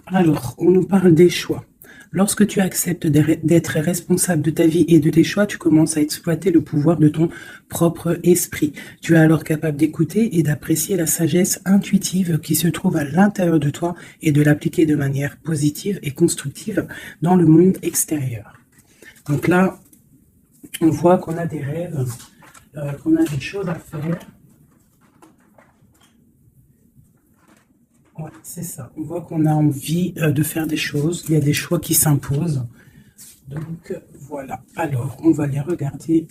Alors, on nous parle des choix. Lorsque tu acceptes d'être responsable de ta vie et de tes choix, tu commences à exploiter le pouvoir de ton propre esprit. Tu es alors capable d'écouter et d'apprécier la sagesse intuitive qui se trouve à l'intérieur de toi et de l'appliquer de manière positive et constructive dans le monde extérieur. Donc là, on voit qu'on a des rêves, qu'on a des choses à faire. Ouais, c'est ça. On voit qu'on a envie de faire des choses. Il y a des choix qui s'imposent. Donc, voilà. Alors, on va les regarder.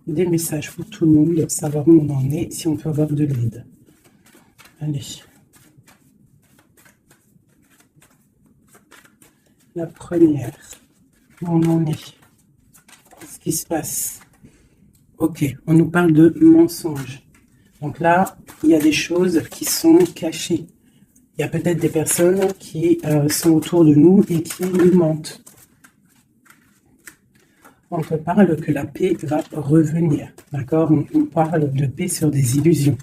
Des messages pour tout le monde, savoir où on en est, si on peut avoir de l'aide. Allez. La première. Où on en est. Qu'est-ce qui se passe? Ok, on nous parle de mensonges. Donc là, il y a des choses qui sont cachées. Il y a peut-être des personnes qui sont autour de nous et qui nous mentent. On te parle que la paix va revenir. D'accord? On parle de paix sur des illusions.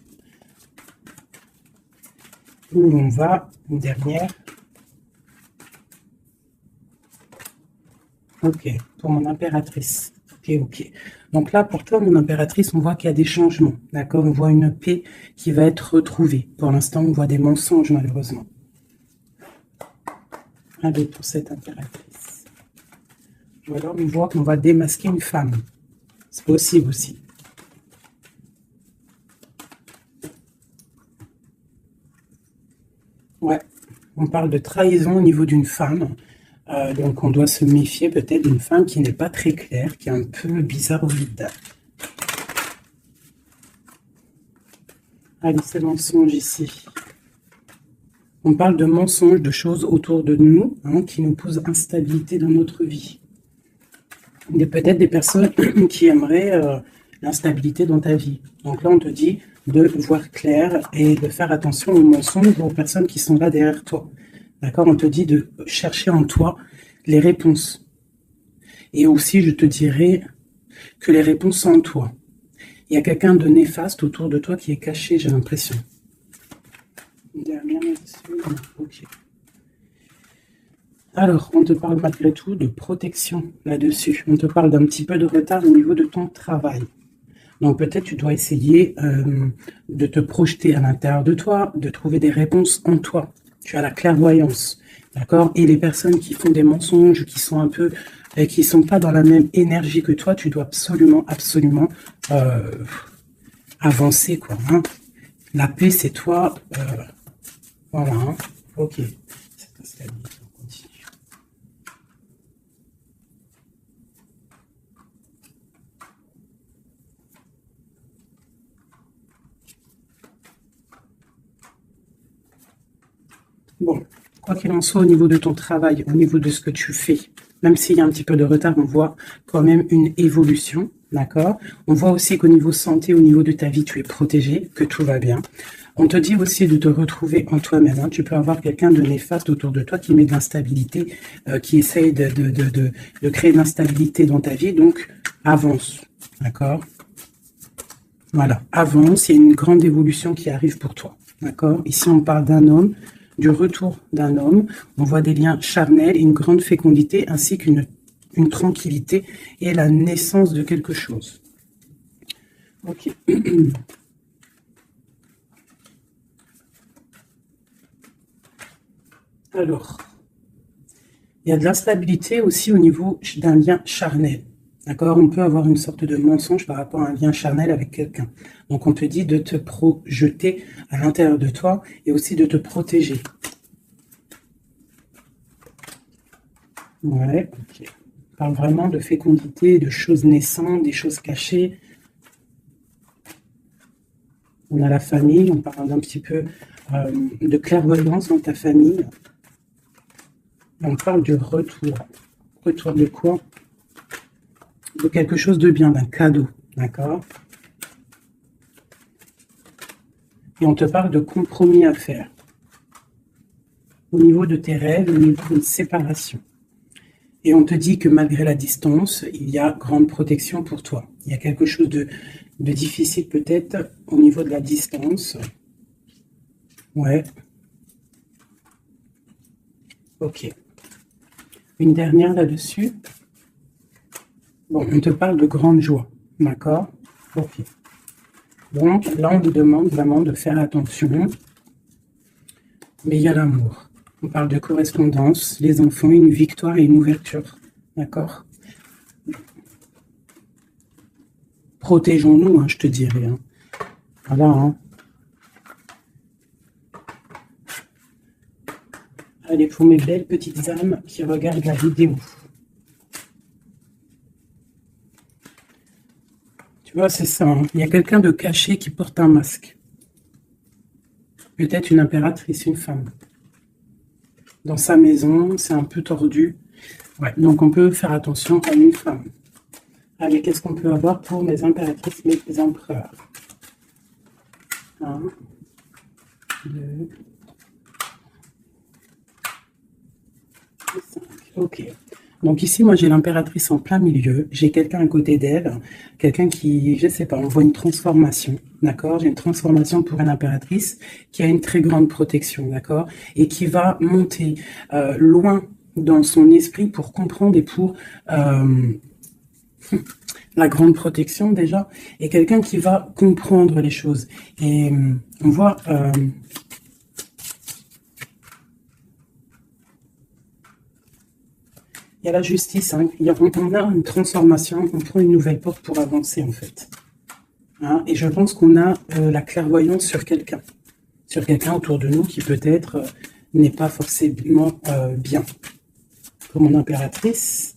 Où on va? Une dernière. Ok, pour mon impératrice. Ok. Donc là, pour toi, mon impératrice, on voit qu'il y a des changements. D'accord? On voit une paix qui va être retrouvée. Pour l'instant, on voit des mensonges, malheureusement. Allez, pour cette impératrice. Ou alors, on voit qu'on va démasquer une femme. C'est possible aussi. Ouais, on parle de trahison au niveau d'une femme. Donc, on doit se méfier peut-être d'une femme qui n'est pas très claire, qui est un peu bizarre au vide. Allez, c'est mensonge ici. On parle de mensonges, de choses autour de nous qui nous posent instabilité dans notre vie. Il y a peut-être des personnes qui aimeraient l'instabilité dans ta vie. Donc là, on te dit de voir clair et de faire attention aux mensonges aux personnes qui sont là derrière toi. D'accord? On te dit de chercher en toi les réponses. Et aussi, je te dirais que les réponses sont en toi. Il y a quelqu'un de néfaste autour de toi qui est caché, j'ai l'impression. Dernière là-dessus. Ok. Alors, on te parle malgré tout de protection là-dessus. On te parle d'un petit peu de retard au niveau de ton travail. Donc peut-être tu dois essayer de te projeter à l'intérieur de toi, de trouver des réponses en toi. Tu as la clairvoyance, d'accord? Et les personnes qui font des mensonges, qui sont un peu, qui sont pas dans la même énergie que toi, tu dois absolument avancer, quoi. Hein. La paix, c'est toi. Voilà. Hein. Ok. Cette instabilité, on continue. Bon, quoi qu'il en soit, au niveau de ton travail, au niveau de ce que tu fais, même s'il y a un petit peu de retard, on voit quand même une évolution, d'accord? On voit aussi qu'au niveau santé, au niveau de ta vie, tu es protégé, que tout va bien. On te dit aussi de te retrouver en toi-même. Hein. Tu peux avoir quelqu'un de néfaste autour de toi qui met de l'instabilité, qui essaye de créer de l'instabilité dans ta vie. Donc, avance, d'accord? Voilà, avance, il y a une grande évolution qui arrive pour toi, d'accord? Ici, on parle d'un homme, du retour d'un homme. On voit des liens charnels, une grande fécondité, ainsi qu'une tranquillité et la naissance de quelque chose. Ok. Alors, il y a de l'instabilité aussi au niveau d'un lien charnel. D'accord? On peut avoir une sorte de mensonge par rapport à un lien charnel avec quelqu'un. Donc, on te dit de te projeter à l'intérieur de toi et aussi de te protéger. Ouais, ok. On parle vraiment de fécondité, de choses naissantes, des choses cachées. On a la famille, on parle d'un petit peu de clairvoyance dans ta famille. On parle du retour. Retour de quoi? De quelque chose de bien, d'un cadeau, d'accord? Et on te parle de compromis à faire. Au niveau de tes rêves, au niveau d'une séparation. Et on te dit que malgré la distance, il y a grande protection pour toi. Il y a quelque chose de difficile peut-être au niveau de la distance. Ouais. Ok. Une dernière là-dessus. Bon, on te parle de grande joie. D'accord? Ok. Donc, là, on nous demande vraiment de faire attention. Mais il y a l'amour. On parle de correspondance, les enfants, une victoire et une ouverture. D'accord? Protégeons-nous, hein, je te dirais. Hein. Voilà. Hein. Allez, pour mes belles petites âmes qui regardent la vidéo. Tu vois, c'est ça. Hein. Il y a quelqu'un de caché qui porte un masque. Peut-être une impératrice, une femme. Dans sa maison, c'est un peu tordu. Ouais, donc on peut faire attention à une femme. Allez, qu'est-ce qu'on peut avoir pour mes impératrices, mes empereurs? 1, 2, 5. Ok. Donc ici, moi, j'ai l'impératrice en plein milieu. J'ai quelqu'un à côté d'elle. Quelqu'un qui, je sais pas, on voit une transformation. D'accord? J'ai une transformation pour une impératrice qui a une très grande protection. D'accord? Et qui va monter loin dans son esprit pour comprendre et pour... la grande protection déjà, et quelqu'un qui va comprendre les choses. Et on voit... il y a la justice, hein. On a une transformation, on prend une nouvelle porte pour avancer en fait. Hein, et je pense qu'on a la clairvoyance sur quelqu'un autour de nous qui peut-être n'est pas forcément bien. Pour mon impératrice,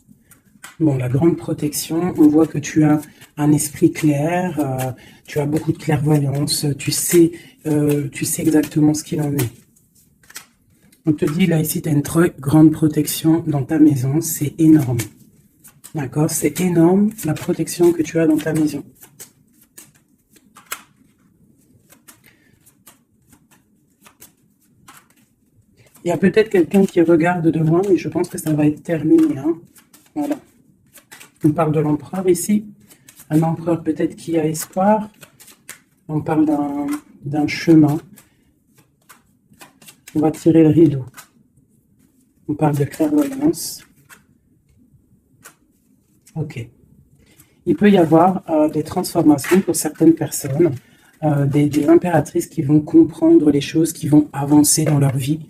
bon, la grande protection, on voit que tu as un esprit clair, tu as beaucoup de clairvoyance, tu sais exactement ce qu'il en est. On te dit, là, ici, tu as une très grande protection dans ta maison. C'est énorme. D'accord? C'est énorme, la protection que tu as dans ta maison. Il y a peut-être quelqu'un qui regarde de loin, mais je pense que ça va être terminé. Hein? Voilà. On parle de l'empereur ici. Un empereur peut-être qui a espoir. On parle d'un chemin. On va tirer le rideau. On parle de clairvoyance. Ok. Il peut y avoir des transformations pour certaines personnes, des impératrices qui vont comprendre les choses, qui vont avancer dans leur vie.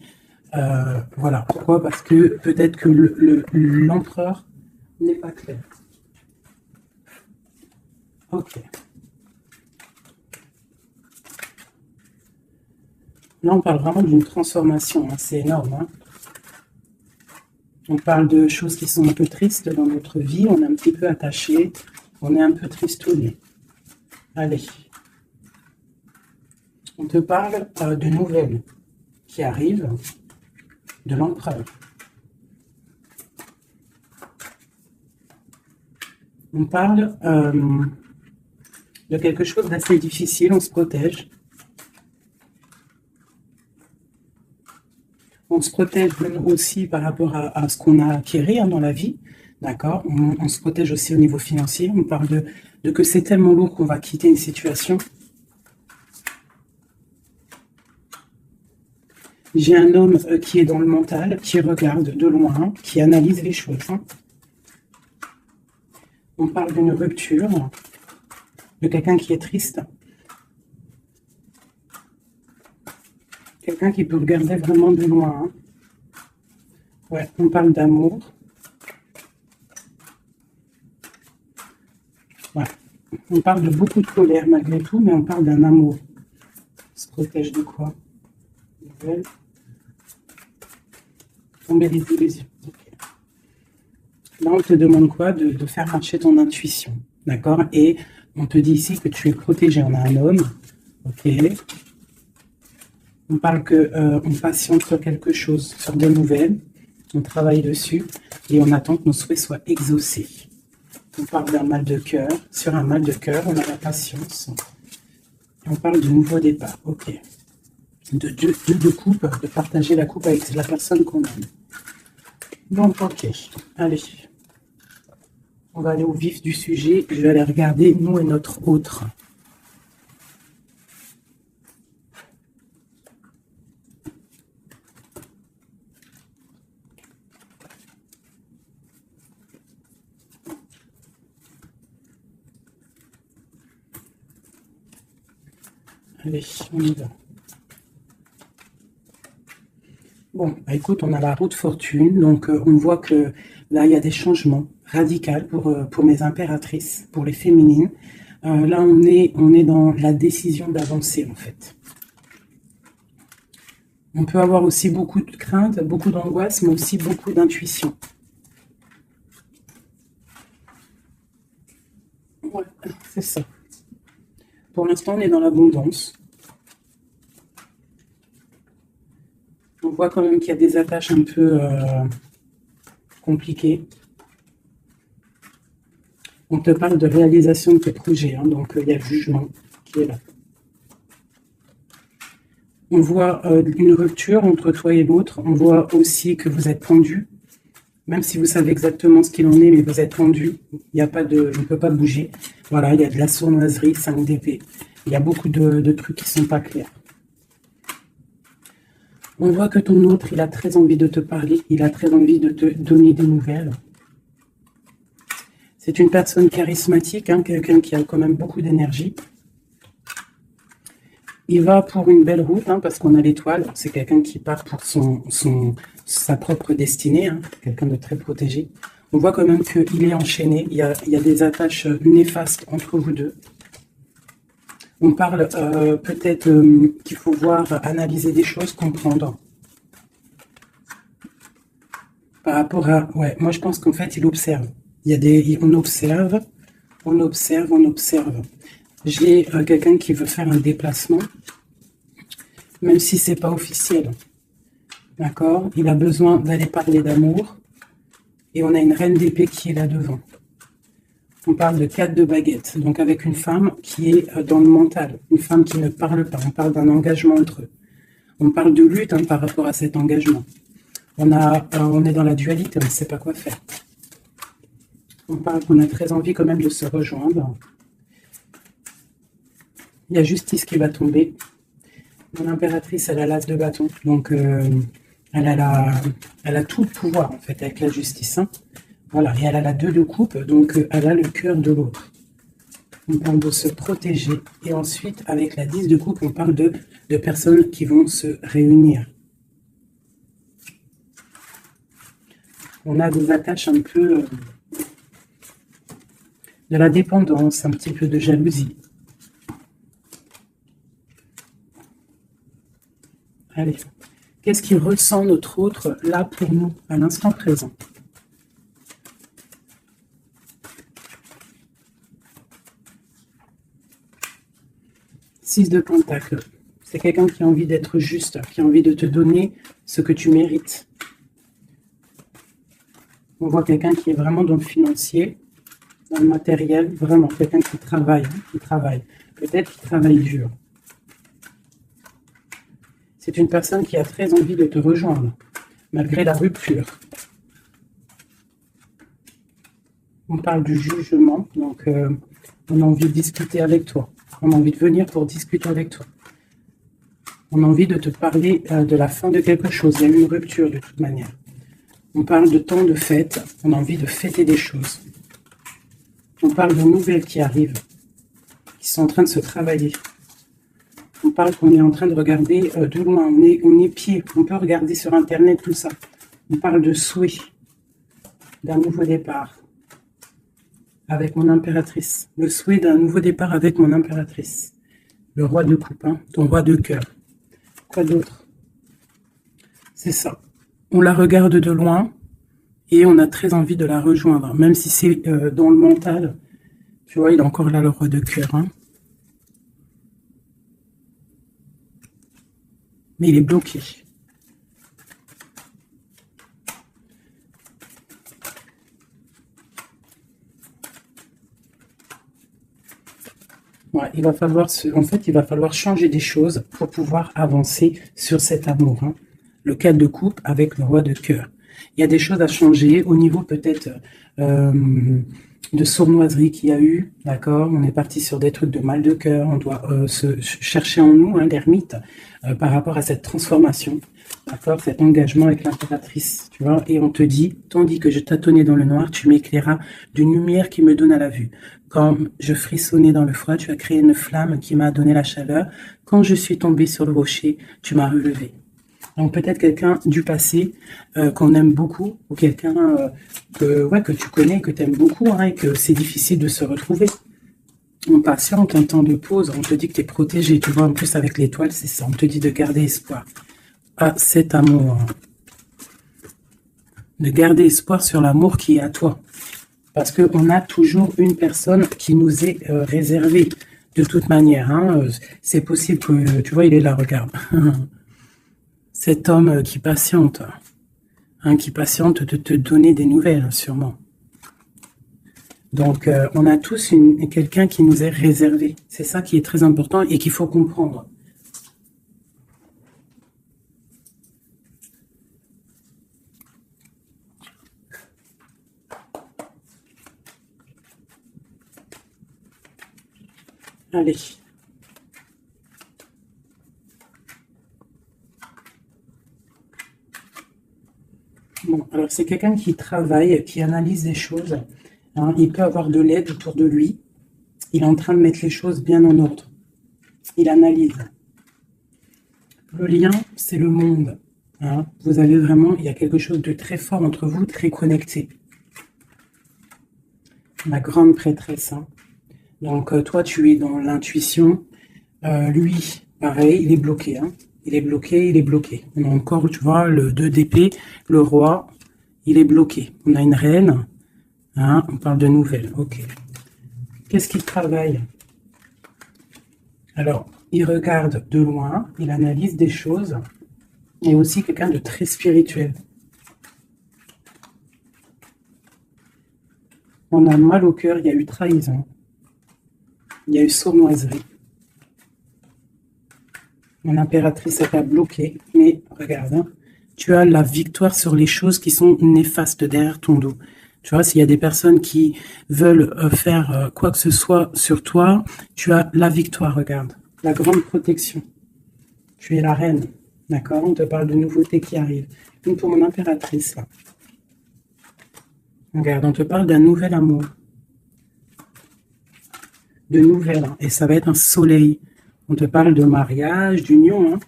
Voilà. Pourquoi? Parce que peut-être que l'empereur n'est pas clair. Ok. Là, on parle vraiment d'une transformation. Hein. C'est énorme. Hein. On parle de choses qui sont un peu tristes dans notre vie. On est un petit peu attaché. On est un peu tristouné. Allez. On te parle de nouvelles qui arrivent de l'empereur. On parle de quelque chose d'assez difficile. On se protège. On se protège aussi par rapport à ce qu'on a acquis hein, dans la vie. D'accord? On se protège aussi au niveau financier. On parle de que c'est tellement lourd qu'on va quitter une situation. J'ai un homme qui est dans le mental, qui regarde de loin, qui analyse les choses. Hein. On parle d'une rupture, de quelqu'un qui est triste. Quelqu'un qui peut regarder vraiment de loin. Hein. Ouais, on parle d'amour. Ouais. On parle de beaucoup de colère malgré tout, mais on parle d'un amour. On se protège de quoi? Tomber des illusions. Okay. Là, on te demande quoi? De faire marcher ton intuition. D'accord? Et on te dit ici que tu es protégé. On a un homme. Ok. On parle qu'on patiente sur quelque chose, sur des nouvelles. On travaille dessus et on attend que nos souhaits soient exaucés. On parle d'un mal de cœur. Sur un mal de cœur, on a la patience. Et on parle de nouveau départ. Ok. De coupe, de partager la coupe avec la personne qu'on aime. Donc, ok. Allez. On va aller au vif du sujet. Je vais aller regarder nous et notre autre. Allez, on y va. Bon, bah écoute, on a la roue de fortune, donc on voit que là, il y a des changements radicaux pour mes impératrices, pour les féminines. Là, on est dans la décision d'avancer, en fait. On peut avoir aussi beaucoup de crainte, beaucoup d'angoisse, mais aussi beaucoup d'intuition. Ouais, c'est ça. Pour l'instant, on est dans l'abondance. On voit quand même qu'il y a des attaches un peu compliquées. On te parle de réalisation de tes projets, hein, donc il y a le jugement qui est là. On voit une rupture entre toi et l'autre. On voit aussi que vous êtes tendu. Même si vous savez exactement ce qu'il en est, mais vous êtes tendu. Il n'y a pas de, on ne peut pas bouger. Voilà, il y a de la sournoiserie, 5 d'épée. Il y a beaucoup de trucs qui ne sont pas clairs. On voit que ton autre, il a très envie de te parler. Il a très envie de te donner des nouvelles. C'est une personne charismatique, hein, quelqu'un qui a quand même beaucoup d'énergie. Il va pour une belle route, hein, parce qu'on a l'étoile. C'est quelqu'un qui part pour sa propre destinée, hein, quelqu'un de très protégé. On voit quand même qu'il est enchaîné. Il y a des attaches néfastes entre vous deux. On parle peut-être qu'il faut voir, analyser des choses, comprendre. Par rapport à... Ouais, moi je pense qu'en fait, il observe. Il y a des... On observe, on observe, on observe. J'ai quelqu'un qui veut faire un déplacement, même si c'est pas officiel. D'accord? Il a besoin d'aller parler d'amour. Et on a une reine d'épée qui est là devant. On parle de 4 de baguettes. Donc avec une femme qui est dans le mental. Une femme qui ne parle pas. On parle d'un engagement entre eux. On parle de lutte, hein, par rapport à cet engagement. On est dans la dualité, on ne sait pas quoi faire. On parle qu'on a très envie quand même de se rejoindre. Il y a justice qui va tomber. Mon impératrice, elle a l'as de bâton. Donc, elle a tout le pouvoir, en fait, avec la justice. Hein. Voilà, et elle a la 2 de coupe, donc elle a le cœur de l'autre. On parle de se protéger. Et ensuite, avec la 10 de coupe, on parle de personnes qui vont se réunir. On a des attaches un peu de la dépendance, un petit peu de jalousie. Allez, qu'est-ce qui ressent notre autre là pour nous, à l'instant présent? Six de Pentacle. C'est quelqu'un qui a envie d'être juste, qui a envie de te donner ce que tu mérites. On voit quelqu'un qui est vraiment dans le financier, dans le matériel, vraiment quelqu'un qui travaille, Peut-être qu'il travaille dur. C'est une personne qui a très envie de te rejoindre, malgré la rupture. On parle du jugement, donc on a envie de discuter avec toi. On a envie de venir pour discuter avec toi. On a envie de te parler de la fin de quelque chose. Il y a eu une rupture de toute manière. On parle de temps de fête. On a envie de fêter des choses. On parle de nouvelles qui arrivent, qui sont en train de se travailler. On parle qu'on est en train de regarder de loin. On est pied. On peut regarder sur Internet tout ça. On parle de souhait, d'un nouveau départ avec mon impératrice. Le souhait d'un nouveau départ avec mon impératrice. Le roi de coupe, hein, ton roi de cœur. Quoi d'autre? C'est ça. On la regarde de loin et on a très envie de la rejoindre. Même si c'est dans le mental. Tu vois, il est encore là, le roi de cœur. Hein. Mais il est bloqué. Ouais, il va falloir il va falloir changer des choses pour pouvoir avancer sur cet amour. Hein. Le 4 de coupe avec le roi de cœur. Il y a des choses à changer au niveau peut-être de sournoiserie qu'il y a eu, d'accord? On est parti sur des trucs de mal de cœur, on doit se chercher en nous, hein, l'ermite, par rapport à cette transformation, d'accord? Cet engagement avec l'impératrice, tu vois? Et on te dit, tandis que je tâtonnais dans le noir, tu m'éclairas d'une lumière qui me donne à la vue. Quand je frissonnais dans le froid, tu as créé une flamme qui m'a donné la chaleur. Quand je suis tombée sur le rocher, tu m'as relevé. Donc peut-être quelqu'un du passé qu'on aime beaucoup, ou quelqu'un que tu connais, que tu aimes beaucoup, hein, et que c'est difficile de se retrouver. On patiente un temps de pause, on te dit que tu es protégé, tu vois, en plus avec l'étoile, c'est ça, on te dit de garder espoir à cet amour, de garder espoir sur l'amour qui est à toi. Parce qu'on a toujours une personne qui nous est réservée, de toute manière. Hein, c'est possible que, tu vois, il est là, regarde. Cet homme qui patiente de te donner des nouvelles, sûrement. Donc, on a tous quelqu'un qui nous est réservé. C'est ça qui est très important et qu'il faut comprendre. Allez. Bon, alors c'est quelqu'un qui travaille, qui analyse des choses. Hein, il peut avoir de l'aide autour de lui. Il est en train de mettre les choses bien en ordre. Il analyse. Le lien, c'est le monde. Hein. Vous avez vraiment, il y a quelque chose de très fort entre vous, très connecté. La grande prêtresse. Hein. Donc, toi, tu es dans l'intuition. Lui, pareil, il est bloqué. Hein. Il est bloqué, il est bloqué. On a encore, tu vois, le 2 d'épée, le roi, il est bloqué. On a une reine. Hein, on parle de nouvelles. Ok. Qu'est-ce qu'il travaille? Alors, il regarde de loin, il analyse des choses. Et aussi quelqu'un de très spirituel. On a mal au cœur, il y a eu trahison. Il y a eu sournoiserie. Mon impératrice t'a bloqué, mais regarde, hein, tu as la victoire sur les choses qui sont néfastes derrière ton dos. Tu vois, s'il y a des personnes qui veulent faire quoi que ce soit sur toi, tu as la victoire, regarde. La grande protection. Tu es la reine, d'accord? On te parle de nouveautés qui arrivent. Une pour mon impératrice, là. Regarde, on te parle d'un nouvel amour. De nouvelles, hein, et ça va être un soleil. On te parle de mariage, d'union. Hein.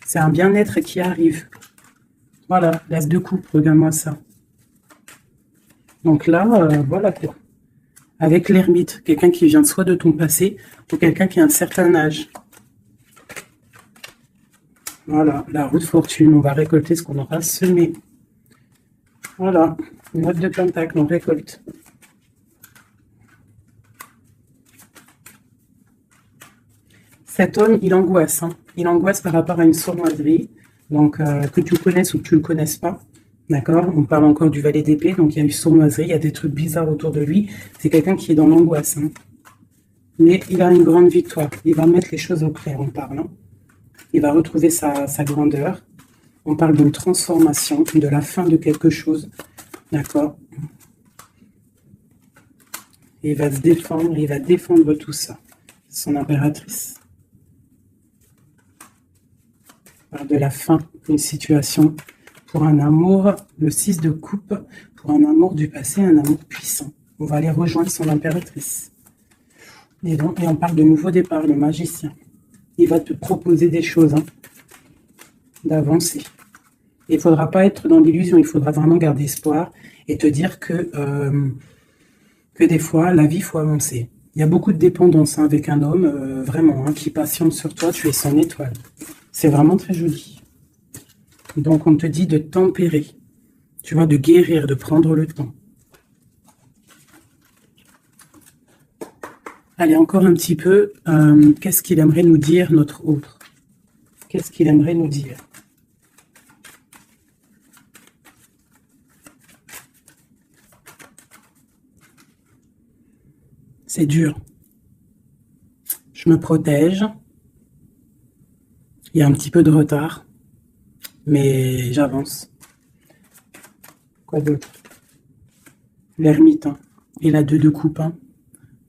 C'est un bien-être qui arrive. Voilà, l'as de coupe, regarde-moi ça. Donc là, voilà quoi. Avec l'ermite, quelqu'un qui vient soit de ton passé, ou quelqu'un qui a un certain âge. Voilà, la roue de fortune, on va récolter ce qu'on aura semé. Voilà, 9 de pentacle, on récolte. Cet homme, il angoisse. Hein. Il angoisse par rapport à une sournoiserie. Donc, que tu le connaisses ou que tu ne le connaisses pas. D'accord? On parle encore du valet d'épée. Donc, il y a une sournoiserie. Il y a des trucs bizarres autour de lui. C'est quelqu'un qui est dans l'angoisse. Hein. Mais il a une grande victoire. Il va mettre les choses au clair, on parle. Hein. Il va retrouver sa grandeur. On parle d'une transformation, de la fin de quelque chose. D'accord? Il va se défendre. Il va défendre tout ça. Son impératrice. De la fin d'une situation pour un amour, le 6 de coupe, pour un amour du passé, un amour puissant. On va aller rejoindre son impératrice. Et donc, on parle de nouveau départ, le magicien. Il va te proposer des choses, hein, d'avancer. Il ne faudra pas être dans l'illusion, il faudra vraiment garder espoir et te dire que des fois, la vie, il faut avancer. Il y a beaucoup de dépendance hein, avec un homme, vraiment, hein, qui patiente sur toi, tu es son étoile. C'est vraiment très joli. Donc, on te dit de tempérer, tu vois, de guérir, de prendre le temps. Allez, encore un petit peu. Qu'est-ce qu'il aimerait nous dire, notre autre? Qu'est-ce qu'il aimerait nous dire? C'est dur. Je me protège. Il y a un petit peu de retard, mais j'avance. Quoi d'autre? l'ermite, hein, et la 2 de coupe, hein.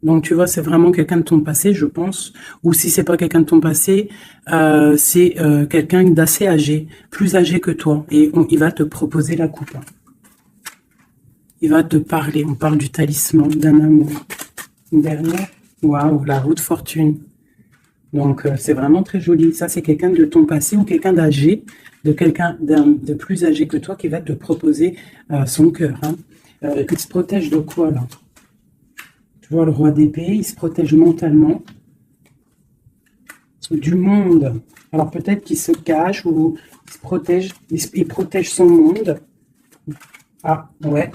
Donc, tu vois, c'est vraiment quelqu'un de ton passé, je pense. Ou si c'est pas quelqu'un de ton passé, c'est quelqu'un d'assez âgé, plus âgé que toi. Et il va te proposer la coupe, hein. Il va te parler. On parle du talisman, d'un amour. Une dernière. Waouh, la roue de fortune. Donc, c'est vraiment très joli. Ça, c'est quelqu'un de ton passé ou quelqu'un d'âgé, de quelqu'un de plus âgé que toi qui va te proposer son cœur, hein. Il se protège de quoi, là? Tu vois, le roi d'épée, il se protège mentalement du monde. Alors, peut-être qu'il se cache ou il se protège, il protège son monde. Ah, ouais.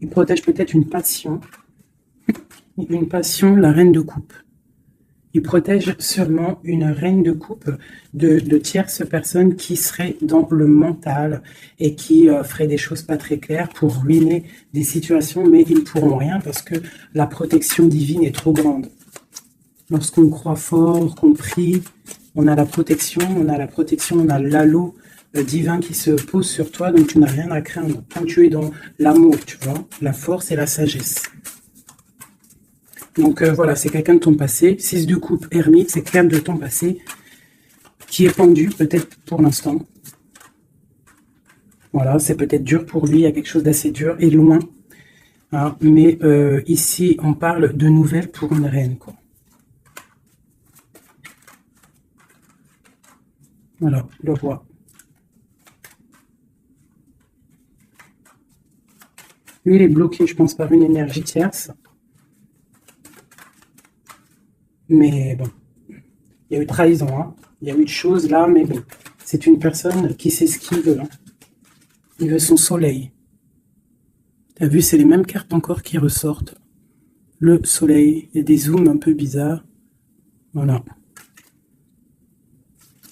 Il protège peut-être une passion. Une passion, la reine de coupe. Il protège sûrement une reine de coupe de tierces personnes qui seraient dans le mental et qui feraient des choses pas très claires pour ruiner des situations, mais ils ne pourront rien parce que la protection divine est trop grande. Lorsqu'on croit fort, qu'on prie, on a la protection, on a l'halo divin qui se pose sur toi, donc tu n'as rien à craindre. Quand tu es dans l'amour, tu vois, la force et la sagesse. Donc voilà, c'est quelqu'un de ton passé. 6 de coupe, ermite, c'est quelqu'un de ton passé qui est pendu, peut-être pour l'instant. Voilà, c'est peut-être dur pour lui, il y a quelque chose d'assez dur et loin. Hein, mais ici, on parle de nouvelles pour une reine, quoi. Voilà, le roi. Lui, il est bloqué, je pense, par une énergie tierce. Mais bon, il y a eu trahison, hein. Il y a eu de choses là, mais bon, c'est une personne qui sait ce qu'il veut, hein. Il veut son soleil. T'as vu, c'est les mêmes cartes encore qui ressortent. Le soleil, il y a des zooms un peu bizarres. Voilà.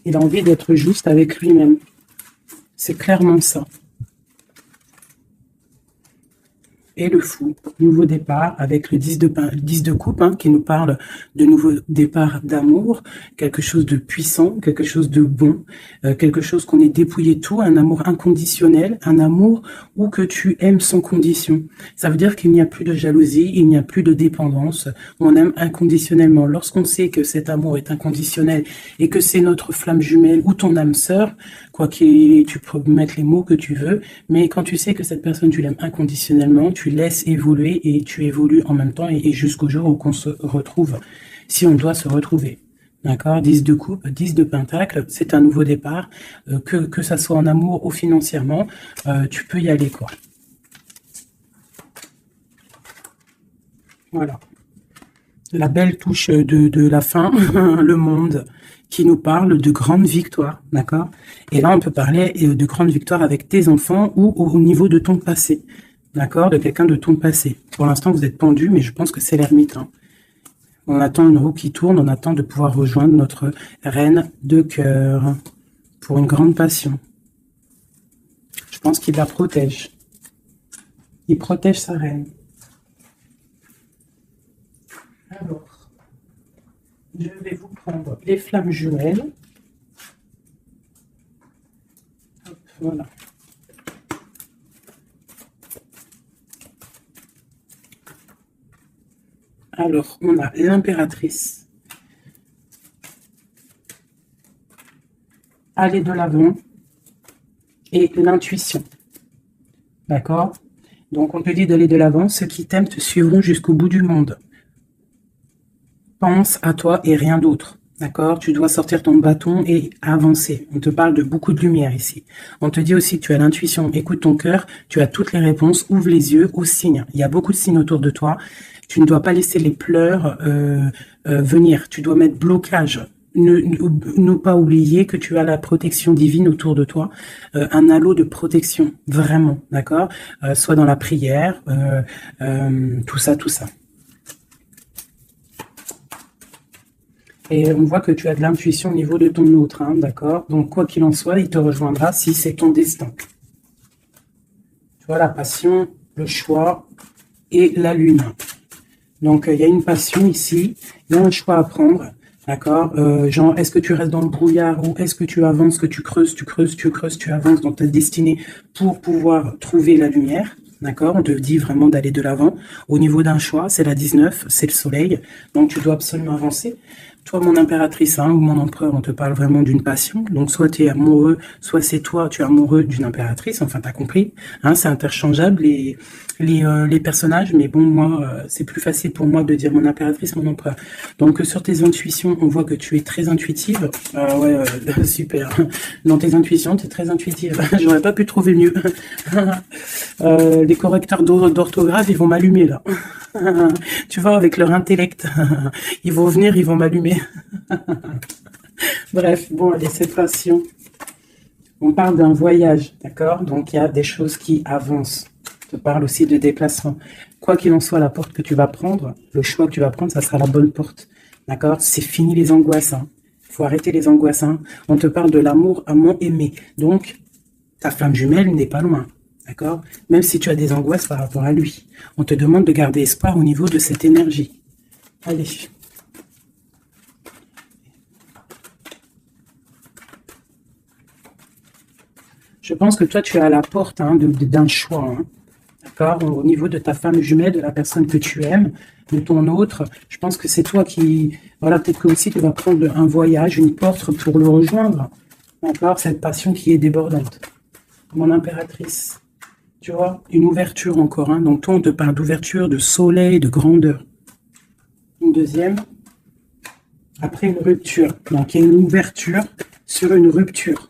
Il a envie d'être juste avec lui-même. C'est clairement ça. Et le fou, nouveau départ avec le 10 de coupe, hein, qui nous parle de nouveau départ d'amour, quelque chose de puissant, quelque chose de bon, quelque chose qu'on est dépouillé de tout, un amour inconditionnel, un amour où que tu aimes sans condition. Ça veut dire qu'il n'y a plus de jalousie, il n'y a plus de dépendance, on aime inconditionnellement. Lorsqu'on sait que cet amour est inconditionnel et que c'est notre flamme jumelle ou ton âme sœur, quoi qu'il, tu peux mettre les mots que tu veux, mais quand tu sais que cette personne, tu l'aimes inconditionnellement, tu laisses évoluer et tu évolues en même temps et jusqu'au jour où on se retrouve, si on doit se retrouver. D'accord? 10 de coupe, 10 de pentacle, c'est un nouveau départ, que ça soit en amour ou financièrement, tu peux y aller, quoi. Voilà. La belle touche de la fin, le monde, qui nous parle de grandes victoires, d'accord? Et là, on peut parler de grandes victoires avec tes enfants ou au niveau de ton passé, d'accord? De quelqu'un de ton passé. Pour l'instant, vous êtes pendu, mais je pense que c'est l'ermite, hein. On attend une roue qui tourne, on attend de pouvoir rejoindre notre reine de cœur pour une grande passion. Je pense qu'il la protège. Il protège sa reine. Alors, je vais vous prendre les flammes jumelles. Hop, voilà. Alors, on a l'impératrice. Aller de l'avant. Et l'intuition. D'accord? Donc, on te dit d'aller de l'avant. Ceux qui t'aiment te suivront jusqu'au bout du monde. Pense à toi et rien d'autre. D'accord? Tu dois sortir ton bâton et avancer. On te parle de beaucoup de lumière ici. On te dit aussi que tu as l'intuition. Écoute ton cœur. Tu as toutes les réponses. Ouvre les yeux aux signes. Il y a beaucoup de signes autour de toi. Tu ne dois pas laisser les pleurs venir. Tu dois mettre blocage. Ne pas oublier que tu as la protection divine autour de toi, un halo de protection, vraiment, d'accord? Soit dans la prière, tout ça, tout ça. Et on voit que tu as de l'intuition au niveau de ton autre, hein, d'accord? Donc, quoi qu'il en soit, il te rejoindra si c'est ton destin. Tu vois, la passion, le choix et la lune. Donc, il y a une passion ici, il y a un choix à prendre. D'accord, genre, est-ce que tu restes dans le brouillard ou est-ce que tu avances, que tu creuses, tu avances dans ta destinée pour pouvoir trouver la lumière? d'accord? On te dit vraiment d'aller de l'avant. Au niveau d'un choix, c'est la 19, c'est le soleil, donc tu dois absolument avancer. Toi, mon impératrice, hein, ou mon empereur, on te parle vraiment d'une passion. Donc, soit tu es amoureux, soit c'est toi, tu es amoureux d'une impératrice. Enfin, t'as compris. Hein, c'est interchangeable les personnages. Mais bon, moi, c'est plus facile pour moi de dire mon impératrice, mon empereur. Donc, sur tes intuitions, on voit que tu es très intuitive. Ouais, super. Dans tes intuitions, tu es très intuitive. J'aurais pas pu trouver mieux. Les correcteurs d'orthographe, ils vont m'allumer, là. Tu vois, avec leur intellect. Ils vont venir, ils vont m'allumer. Bref, bon, allez, cette passion. On parle d'un voyage, d'accord? Donc, il y a des choses qui avancent. Je te parle aussi de déplacement. Quoi qu'il en soit, la porte que tu vas prendre, le choix que tu vas prendre, ça sera la bonne porte. D'accord? C'est fini les angoisses. Hein. Faut arrêter les angoisses. Hein. On te parle de l'amour amant aimé. Donc, ta flamme jumelle n'est pas loin. D'accord? Même si tu as des angoisses par rapport à lui. On te demande de garder espoir au niveau de cette énergie. Allez. Je pense que toi, tu es à la porte hein, d'un choix. Hein. D'accord? Au niveau de ta femme jumelle, de la personne que tu aimes, de ton autre, je pense que c'est toi qui... Voilà, peut-être que aussi tu vas prendre un voyage, une porte pour le rejoindre. D'accord? Cette passion qui est débordante. Mon impératrice. Tu vois? Une ouverture encore. Hein. Donc toi, on te parle d'ouverture, de soleil, de grandeur. Une deuxième. Après une rupture. Donc il y a une ouverture sur une rupture.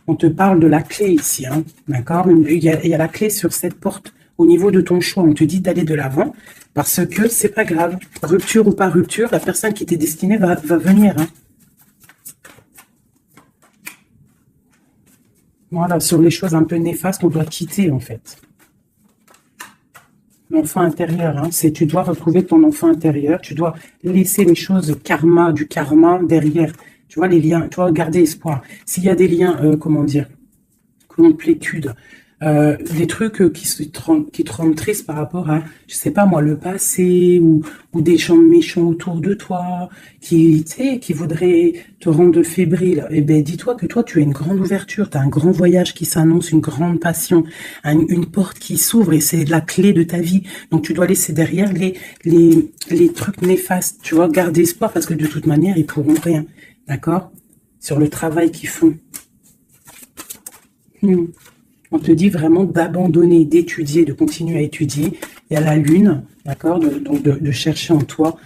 On te parle de la clé ici, hein, d'accord? Il y a la clé sur cette porte. Au niveau de ton choix, on te dit d'aller de l'avant parce que c'est pas grave. Rupture ou pas rupture, la personne qui t'est destinée va venir. Hein. Voilà, sur les choses un peu néfastes, on doit quitter en fait. L'enfant intérieur, hein, c'est tu dois retrouver ton enfant intérieur, tu dois laisser les choses du karma derrière. Tu vois, les liens, tu vois, garder espoir. S'il y a des liens, comment dire, complétude, des trucs qui te rendent triste par rapport à, je sais pas moi, le passé, ou des gens méchants autour de toi, tu sais, qui voudraient te rendre fébrile, eh ben, dis-toi que toi, tu as une grande ouverture, tu as un grand voyage qui s'annonce, une grande passion, une porte qui s'ouvre, et c'est la clé de ta vie. Donc, tu dois laisser derrière les trucs néfastes, tu vois, garder espoir, parce que de toute manière, ils pourront rien. D'accord? Sur le travail qu'ils font. On te dit vraiment d'abandonner, d'étudier, de continuer à étudier. Il y a la lune, d'accord? Donc de chercher en toi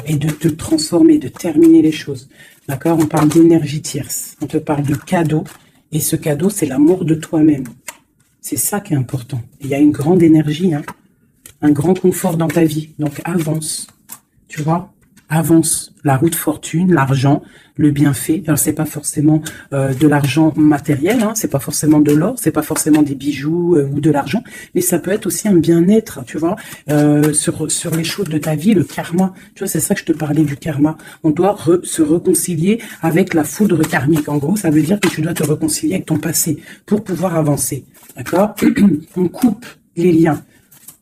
et de te transformer, de terminer les choses. D'accord? On parle d'énergie tierce. On te parle de cadeau. Et ce cadeau, c'est l'amour de toi-même. C'est ça qui est important. Il y a une grande énergie, hein, un grand confort dans ta vie. Donc avance. Tu vois? Avance. La route fortune, l'argent, le bienfait. Alors c'est pas forcément de l'argent matériel, hein, c'est pas forcément de l'or, c'est pas forcément des bijoux ou de l'argent, mais ça peut être aussi un bien-être, tu vois, sur les choses de ta vie, le karma. Tu vois, c'est ça que je te parlais du karma. On doit se réconcilier avec la foudre karmique. En gros, ça veut dire que tu dois te réconcilier avec ton passé pour pouvoir avancer. D'accord? On coupe les liens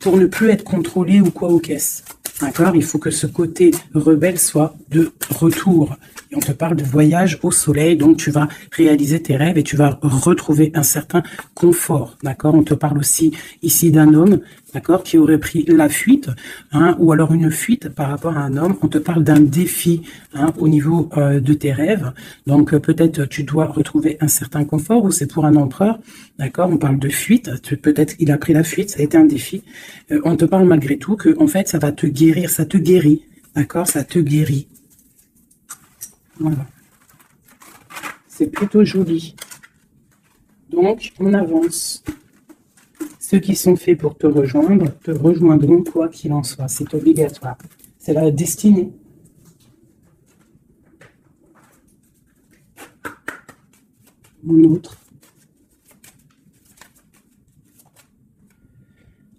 pour ne plus être contrôlé ou quoi aux caisses. D'accord? Il faut que ce côté rebelle soit de retour. Et on te parle de voyage au soleil, donc tu vas réaliser tes rêves et tu vas retrouver un certain confort. D'accord? On te parle aussi ici d'un homme, d'accord, qui aurait pris la fuite, hein, ou alors une fuite par rapport à un homme. On te parle d'un défi hein, au niveau de tes rêves. Donc peut-être tu dois retrouver un certain confort, ou c'est pour un empereur. D'accord? On parle de fuite. Peut-être il a pris la fuite, ça a été un défi. On te parle malgré tout que en fait ça va te guérir, ça te guérit. D'accord? Ça te guérit. Voilà. C'est plutôt joli. Donc, on avance. Ceux qui sont faits pour te rejoindre, te rejoindront quoi qu'il en soit. C'est obligatoire. C'est la destinée. Mon autre.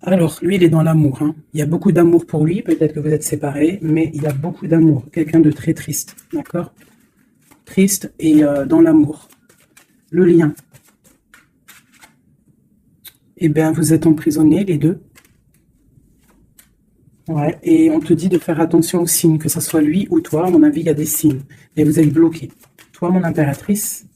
Alors, lui, il est dans l'amour. Hein. Il y a beaucoup d'amour pour lui. Peut-être que vous êtes séparés, mais il y a beaucoup d'amour. Quelqu'un de très triste. D'accord? Triste et dans l'amour. Le lien. Eh bien, vous êtes emprisonnés, les deux. Ouais, et on te dit de faire attention aux signes, que ce soit lui ou toi. À mon avis, il y a des signes. Et vous êtes bloqués. Toi, mon impératrice.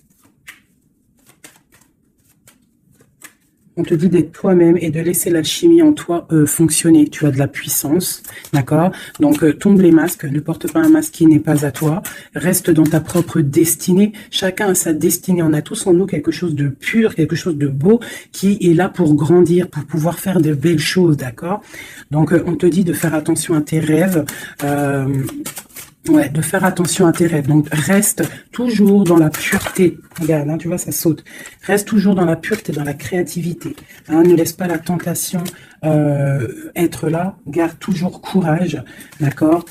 On te dit d'être toi-même et de laisser l'alchimie en toi fonctionner. Tu as de la puissance, d'accord? Donc, tombe les masques, ne porte pas un masque qui n'est pas à toi. Reste dans ta propre destinée. Chacun a sa destinée. On a tous en nous quelque chose de pur, quelque chose de beau qui est là pour grandir, pour pouvoir faire de belles choses, d'accord? Donc, on te dit de faire attention à tes rêves. Ouais, de faire attention à tes rêves. Donc, reste toujours dans la pureté. Regarde, hein, tu vois, ça saute. Reste toujours dans la pureté, dans la créativité. Hein, ne laisse pas la tentation être là. Garde toujours courage, d'accord?